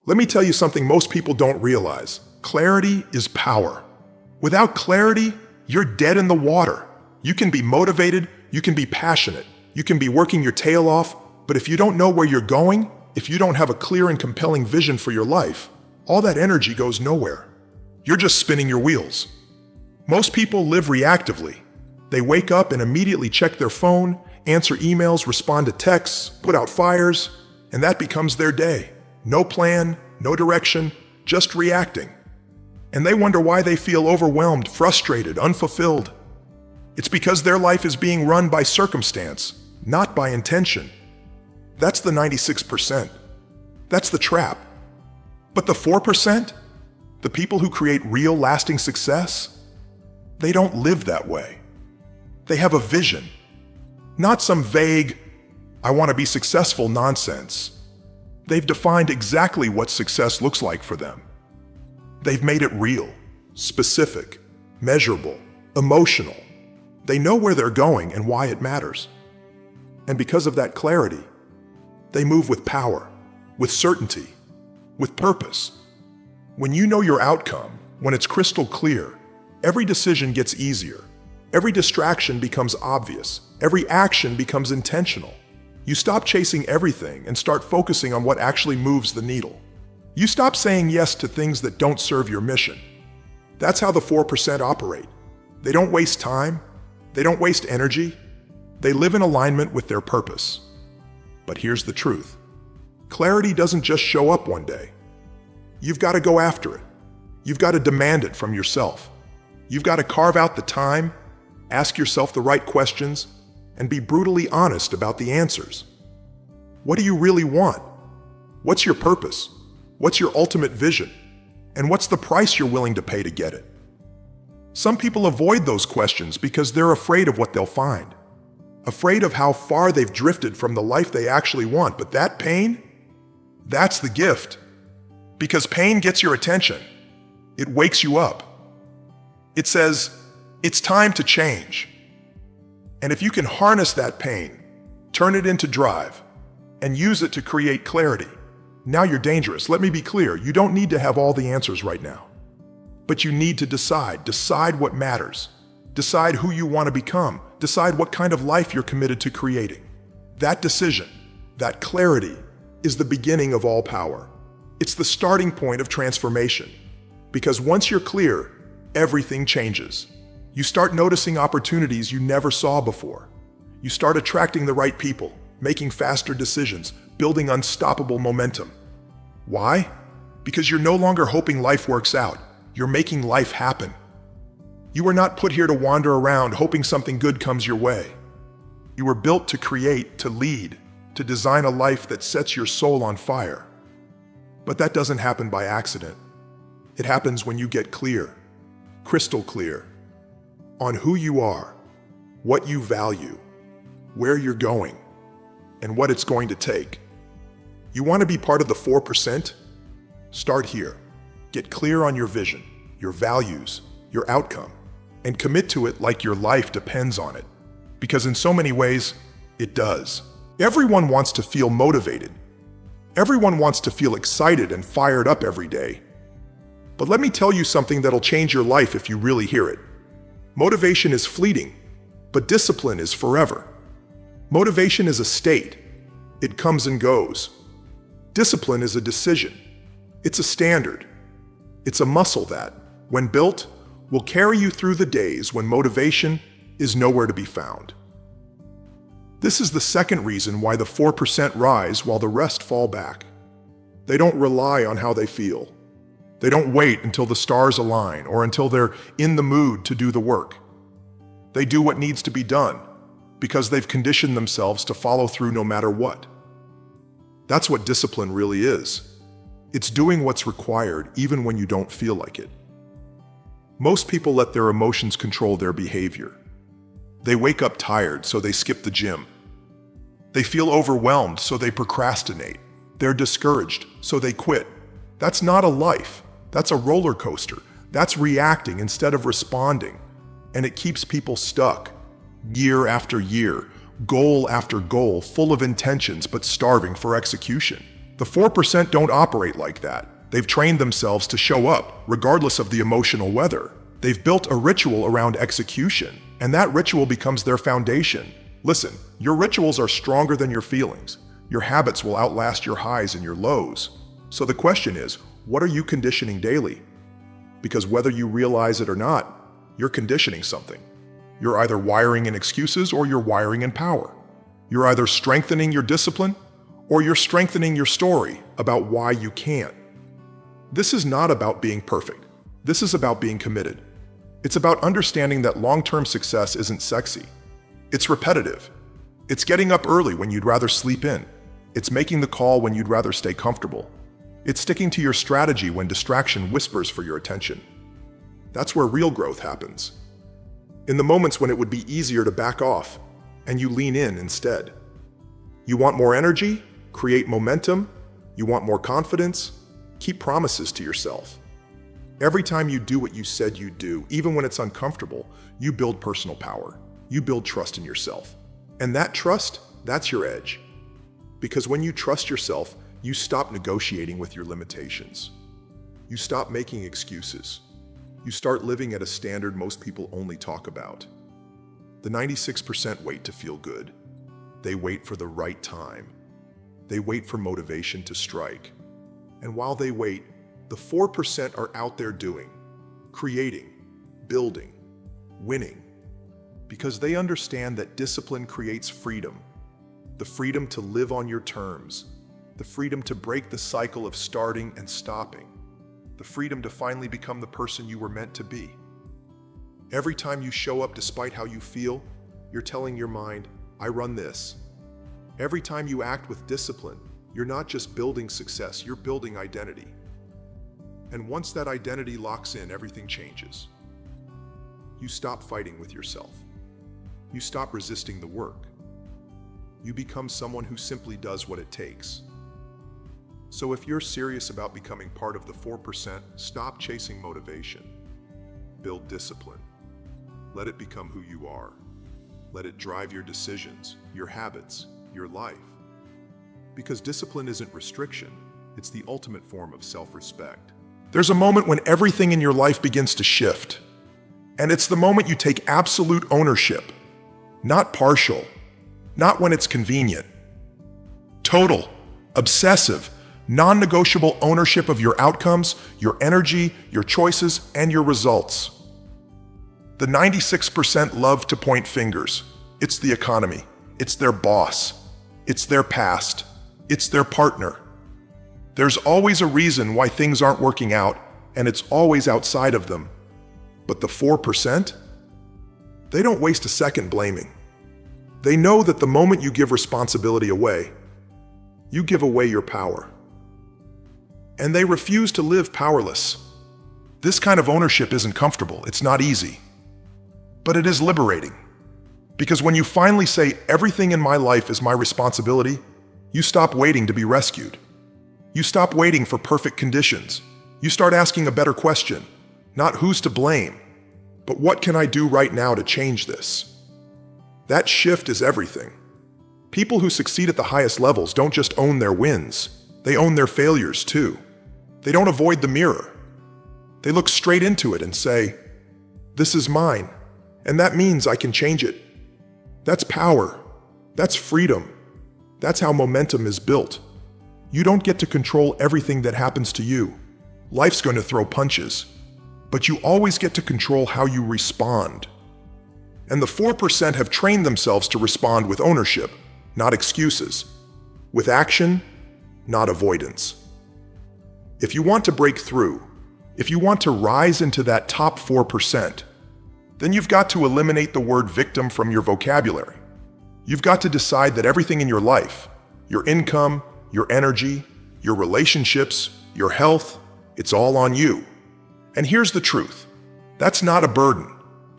Let me tell you something most people don't realize. Clarity is power. Without clarity, you're dead in the water. You can be motivated, you can be passionate, you can be working your tail off, but if you don't know where you're going, if you don't have a clear and compelling vision for your life, all that energy goes nowhere. You're just spinning your wheels. Most people live reactively. They wake up and immediately check their phone, answer emails, respond to texts, put out fires, and that becomes their day. No plan, no direction, just reacting. And they wonder why they feel overwhelmed, frustrated, unfulfilled. It's because their life is being run by circumstance, not by intention. That's the 96%. That's the trap. But the 4%? The people who create real, lasting success? They don't live that way. They have a vision. Not some vague, I want to be successful nonsense. They've defined exactly what success looks like for them. They've made it real, specific, measurable, emotional. They know where they're going and why it matters. And because of that clarity, they move with power, with certainty, with purpose. When you know your outcome, when it's crystal clear, every decision gets easier. Every distraction becomes obvious. Every action becomes intentional. You stop chasing everything and start focusing on what actually moves the needle. You stop saying yes to things that don't serve your mission. That's how the 4% operate. They don't waste time. They don't waste energy. They live in alignment with their purpose. But here's the truth. Clarity doesn't just show up one day. You've got to go after it. You've got to demand it from yourself. You've got to carve out the time, ask yourself the right questions, and be brutally honest about the answers. What do you really want? What's your purpose? What's your ultimate vision? And what's the price you're willing to pay to get it? Some people avoid those questions because they're afraid of what they'll find. Afraid of how far they've drifted from the life they actually want. But that pain, that's the gift. Because pain gets your attention. It wakes you up. It says, it's time to change. And if you can harness that pain, turn it into drive, and use it to create clarity, now you're dangerous. Let me be clear, you don't need to have all the answers right now. But you need to decide what matters. Decide who you want to become. Decide what kind of life you're committed to creating. That decision, that clarity, is the beginning of all power. It's the starting point of transformation. Because once you're clear, everything changes. You start noticing opportunities you never saw before. You start attracting the right people, making faster decisions, building unstoppable momentum. Why? Because you're no longer hoping life works out. You're making life happen. You were not put here to wander around hoping something good comes your way. You were built to create, to lead, to design a life that sets your soul on fire. But that doesn't happen by accident. It happens when you get clear, crystal clear, on who you are, what you value, where you're going, and what it's going to take. You want to be part of the 4%? Start here. Get clear on your vision, your values, your outcome, and commit to it like your life depends on it. Because in so many ways, it does. Everyone wants to feel motivated. Everyone wants to feel excited and fired up every day. But let me tell you something that'll change your life if you really hear it. Motivation is fleeting, but discipline is forever. Motivation is a state. It comes and goes. Discipline is a decision. It's a standard. It's a muscle that, when built, will carry you through the days when motivation is nowhere to be found. This is the second reason why the 4% rise while the rest fall back. They don't rely on how they feel. They don't wait until the stars align or until they're in the mood to do the work. They do what needs to be done because they've conditioned themselves to follow through no matter what. That's what discipline really is. It's doing what's required even when you don't feel like it. Most people let their emotions control their behavior. They wake up tired, so they skip the gym. They feel overwhelmed, so they procrastinate. They're discouraged, so they quit. That's not a life. That's a roller coaster. That's reacting instead of responding. And it keeps people stuck, year after year, goal after goal, full of intentions but starving for execution. The 4% don't operate like that. They've trained themselves to show up, regardless of the emotional weather. They've built a ritual around execution, and that ritual becomes their foundation. Listen, your rituals are stronger than your feelings. Your habits will outlast your highs and your lows. So the question is, what are you conditioning daily? Because whether you realize it or not, you're conditioning something. You're either wiring in excuses or you're wiring in power. You're either strengthening your discipline or you're strengthening your story about why you can't. This is not about being perfect. This is about being committed. It's about understanding that long-term success isn't sexy. It's repetitive. It's getting up early when you'd rather sleep in. It's making the call when you'd rather stay comfortable. It's sticking to your strategy when distraction whispers for your attention. That's where real growth happens. In the moments when it would be easier to back off, and you lean in instead. You want more energy? Create momentum? You want more confidence? Keep promises to yourself. Every time you do what you said you'd do, even when it's uncomfortable, you build personal power. You build trust in yourself. And that trust, that's your edge. Because when you trust yourself, you stop negotiating with your limitations. You stop making excuses. You start living at a standard most people only talk about. The 96% wait to feel good. They wait for the right time. They wait for motivation to strike. And while they wait, the 4% are out there doing, creating, building, winning. Because they understand that discipline creates freedom. The freedom to live on your terms. The freedom to break the cycle of starting and stopping. The freedom to finally become the person you were meant to be. Every time you show up despite how you feel, you're telling your mind, I run this. Every time you act with discipline, you're not just building success, you're building identity. And once that identity locks in, everything changes. You stop fighting with yourself. You stop resisting the work. You become someone who simply does what it takes. So if you're serious about becoming part of the 4%, stop chasing motivation. Build discipline. Let it become who you are. Let it drive your decisions, your habits, your life. Because discipline isn't restriction, it's the ultimate form of self-respect. There's a moment when everything in your life begins to shift. And it's the moment you take absolute ownership. Not partial. Not when it's convenient. Total, obsessive, non-negotiable ownership of your outcomes, your energy, your choices, and your results. The 96% love to point fingers. It's the economy. It's their boss. It's their past. It's their partner. There's always a reason why things aren't working out, and it's always outside of them. But the 4%? They don't waste a second blaming. They know that the moment you give responsibility away, you give away your power. And they refuse to live powerless. This kind of ownership isn't comfortable, it's not easy. But it is liberating. Because when you finally say, everything in my life is my responsibility, you stop waiting to be rescued. You stop waiting for perfect conditions. You start asking a better question. Not who's to blame, but what can I do right now to change this? That shift is everything. People who succeed at the highest levels don't just own their wins, they own their failures too. They don't avoid the mirror. They look straight into it and say, this is mine, and that means I can change it. That's power. That's freedom. That's how momentum is built. You don't get to control everything that happens to you. Life's going to throw punches, but you always get to control how you respond. And the 4% have trained themselves to respond with ownership, not excuses, with action, not avoidance. If you want to break through, if you want to rise into that top 4%, then you've got to eliminate the word victim from your vocabulary. You've got to decide that everything in your life, your income, your energy, your relationships, your health, it's all on you. And here's the truth. That's not a burden.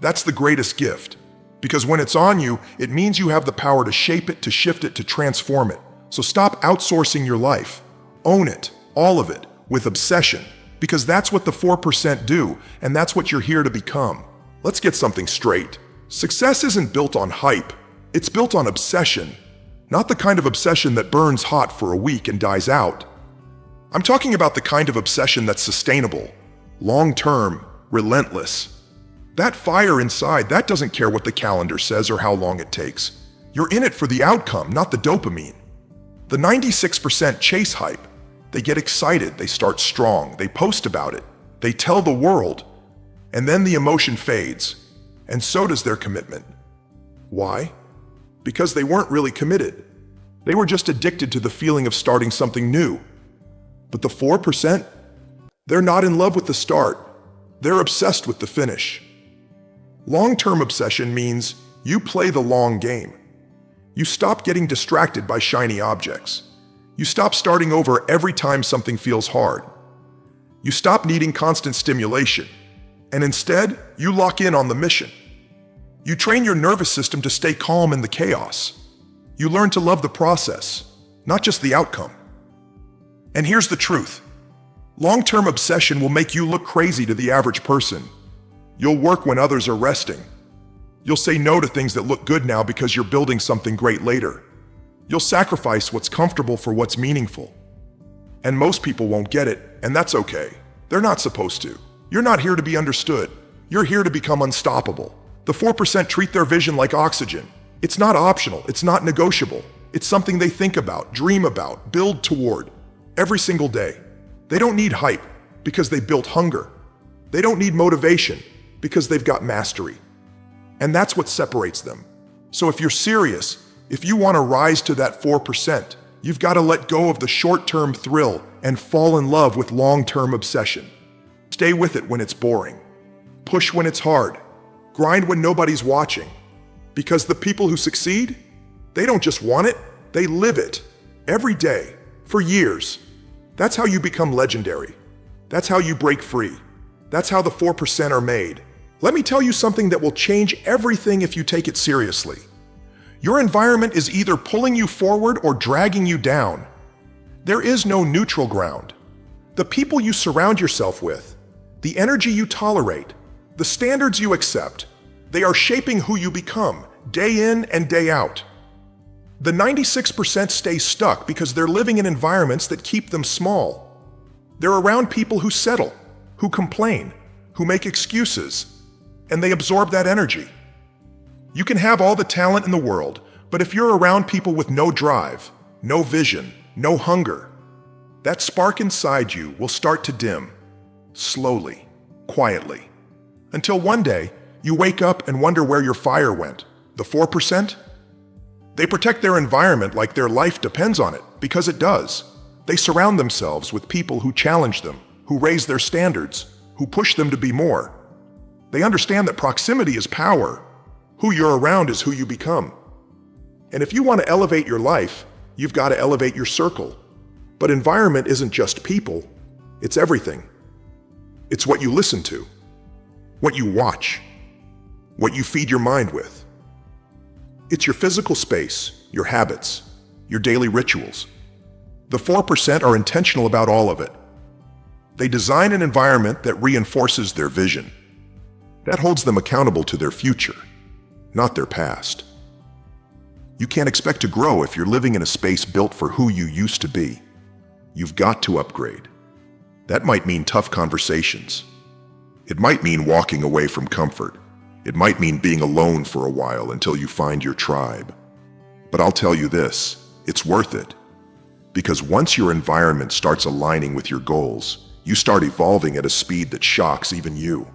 That's the greatest gift. Because when it's on you, it means you have the power to shape it, to shift it, to transform it. So stop outsourcing your life. Own it, all of it, with obsession. Because that's what the 4% do, and that's what you're here to become. Let's get something straight. Success isn't built on hype. It's built on obsession. Not the kind of obsession that burns hot for a week and dies out, I'm talking about the kind of obsession that's sustainable, long-term, relentless. That fire inside, that doesn't care what the calendar says or how long it takes. You're in it for the outcome, not the dopamine. The 96% chase hype. They get excited, they start strong, they post about it, they tell the world, and then the emotion fades, and so does their commitment. Why? Because they weren't really committed. They were just addicted to the feeling of starting something new. But the 4%? They're not in love with the start. They're obsessed with the finish. Long-term obsession means you play the long game. You stop getting distracted by shiny objects. You stop starting over every time something feels hard. You stop needing constant stimulation. And instead, you lock in on the mission. You train your nervous system to stay calm in the chaos. You learn to love the process, not just the outcome. And here's the truth. Long-term obsession will make you look crazy to the average person. You'll work when others are resting. You'll say no to things that look good now because you're building something great later. You'll sacrifice what's comfortable for what's meaningful. And most people won't get it, and that's okay. They're not supposed to. You're not here to be understood. You're here to become unstoppable. The 4% treat their vision like oxygen. It's not optional. It's not negotiable. It's something they think about, dream about, build toward every single day. They don't need hype because they built hunger. They don't need motivation because they've got mastery. And that's what separates them. So if you're serious, if you want to rise to that 4%, you've got to let go of the short-term thrill and fall in love with long-term obsession. Stay with it when it's boring. Push when it's hard. Grind when nobody's watching. Because the people who succeed, they don't just want it, they live it. Every day, for years. That's how you become legendary. That's how you break free. That's how the 4% are made. Let me tell you something that will change everything if you take it seriously. Your environment is either pulling you forward or dragging you down. There is no neutral ground. The people you surround yourself with, the energy you tolerate, the standards you accept, they are shaping who you become, day in and day out. The 96% stay stuck because they're living in environments that keep them small. They're around people who settle, who complain, who make excuses, and they absorb that energy. You can have all the talent in the world, but if you're around people with no drive, no vision, no hunger, that spark inside you will start to dim, slowly, quietly, until one day you wake up and wonder where your fire went. The 4%? They protect their environment like their life depends on it, because it does. They surround themselves with people who challenge them, who raise their standards, who push them to be more. They understand that proximity is power. Who you're around is who you become. And if you want to elevate your life, you've got to elevate your circle. But environment isn't just people, it's everything. It's what you listen to, what you watch, what you feed your mind with. It's your physical space, your habits, your daily rituals. The 4% are intentional about all of it. They design an environment that reinforces their vision. That holds them accountable to their future, not their past. You can't expect to grow if you're living in a space built for who you used to be. You've got to upgrade. That might mean tough conversations. It might mean walking away from comfort. It might mean being alone for a while until you find your tribe. But I'll tell you this, it's worth it. Because once your environment starts aligning with your goals, you start evolving at a speed that shocks even you.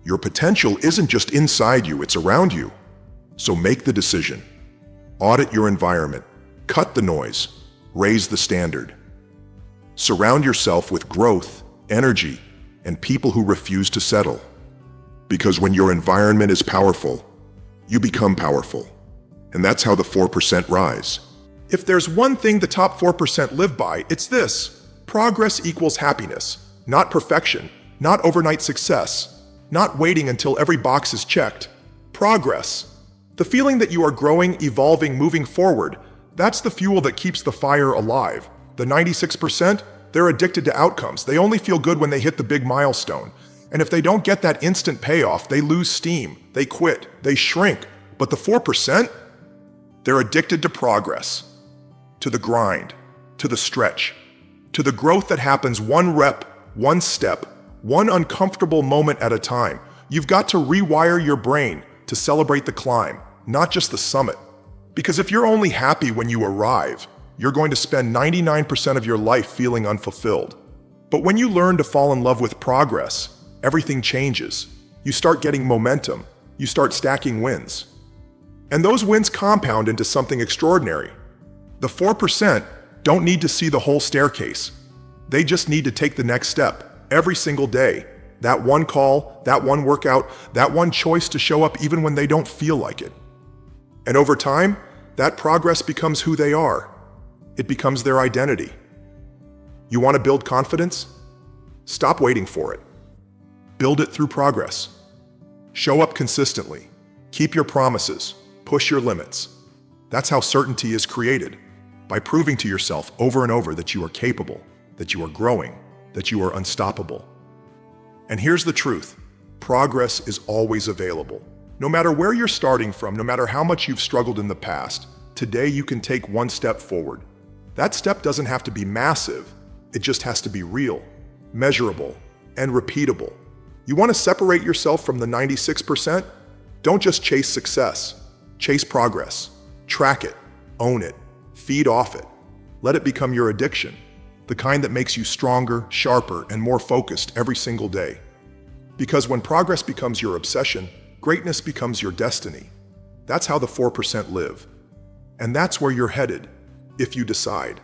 Your potential isn't just inside you, it's around you. So make the decision. Audit your environment. Cut the noise. Raise the standard. Surround yourself with growth, energy, and people who refuse to settle. Because when your environment is powerful, you become powerful. And that's how the 4% rise. If there's one thing the top 4% live by, it's this. Progress equals happiness, not perfection, not overnight success. Not waiting until every box is checked. Progress. The feeling that you are growing, evolving, moving forward, that's the fuel that keeps the fire alive. The 96%, they're addicted to outcomes. They only feel good when they hit the big milestone. And if they don't get that instant payoff, they lose steam, they quit, they shrink. But the 4%, they're addicted to progress, to the grind, to the stretch. to the growth that happens one rep, one step, one uncomfortable moment at a time. You've got to rewire your brain to celebrate the climb, not just the summit. Because if you're only happy when you arrive, you're going to spend 99% of your life feeling unfulfilled. But when you learn to fall in love with progress, everything changes. You start getting momentum. You start stacking wins. And those wins compound into something extraordinary. The 4% don't need to see the whole staircase. They just need to take the next step every single day. That one call, that one workout, that one choice to show up even when they don't feel like it. And over time, that progress becomes who they are. It becomes their identity. You want to build confidence? Stop waiting for it. Build it through progress. Show up consistently. Keep your promises. Push your limits. That's how certainty is created, by proving to yourself over and over that you are capable, that you are growing, that you are unstoppable. And here's the truth. Progress is always available. No matter where you're starting from, no matter how much you've struggled in the past, today you can take one step forward. That step doesn't have to be massive. It just has to be real, measurable, and repeatable. You want to separate yourself from the 96%? Don't just chase success. Chase progress. Track it. Own it. Feed off it. Let it become your addiction, the kind that makes you stronger, sharper, and more focused every single day. Because when progress becomes your obsession, greatness becomes your destiny. That's how the 4% live. And that's where you're headed, if you decide.